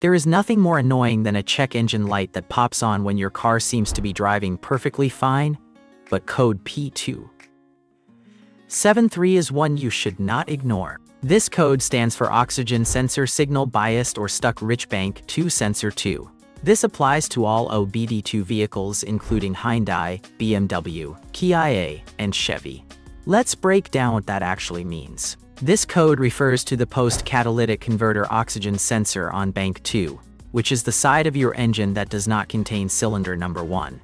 There is nothing more annoying than a check engine light that pops on when your car seems to be driving perfectly fine, but code P2273 is one you should not ignore. This code stands for Oxygen Sensor Signal Biased or Stuck Rich Bank 2 Sensor 2. This applies to all OBD2 vehicles including Hyundai, BMW, Kia, and Chevy. Let's break down what that actually means. This code refers to the post-catalytic converter oxygen sensor on bank 2, which is the side of your engine that does not contain cylinder number 1.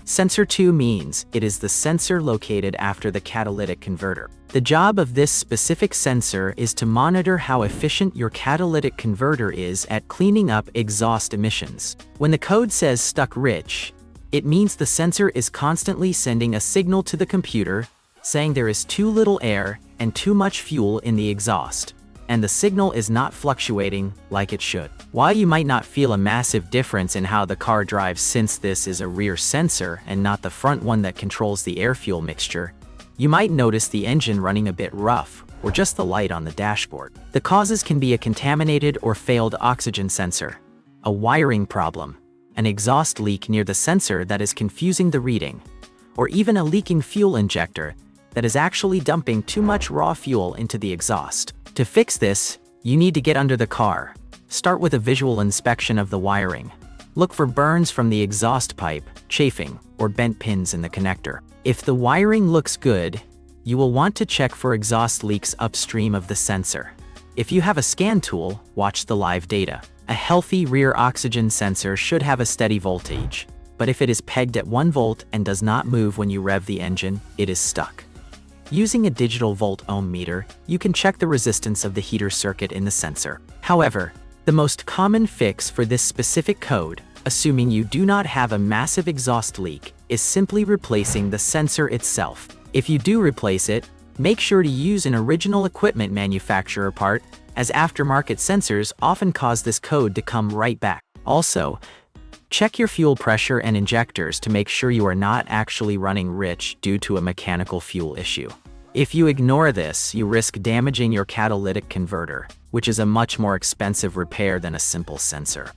Sensor 2 means it is the sensor located after the catalytic converter. The job of this specific sensor is to monitor how efficient your catalytic converter is at cleaning up exhaust emissions. When the code says stuck rich, it means the sensor is constantly sending a signal to the computer saying there is too little air and too much fuel in the exhaust, and the signal is not fluctuating like it should. While you might not feel a massive difference in how the car drives since this is a rear sensor and not the front one that controls the air-fuel mixture, you might notice the engine running a bit rough or just the light on the dashboard. The causes can be a contaminated or failed oxygen sensor, a wiring problem, an exhaust leak near the sensor that is confusing the reading, or even a leaking fuel injector that is actually dumping too much raw fuel into the exhaust. To fix this, you need to get under the car. Start with a visual inspection of the wiring. Look for burns from the exhaust pipe, chafing, or bent pins in the connector. If the wiring looks good, you will want to check for exhaust leaks upstream of the sensor. If you have a scan tool, watch the live data. A healthy rear oxygen sensor should have a steady voltage, but if it is pegged at 1 volt and does not move when you rev the engine, it is stuck. Using a digital volt-ohm meter, you can check the resistance of the heater circuit in the sensor. However, the most common fix for this specific code, assuming you do not have a massive exhaust leak, is simply replacing the sensor itself. If you do replace it, make sure to use an original equipment manufacturer part, as aftermarket sensors often cause this code to come right back. Also, check your fuel pressure and injectors to make sure you are not actually running rich due to a mechanical fuel issue. If you ignore this, you risk damaging your catalytic converter, which is a much more expensive repair than a simple sensor.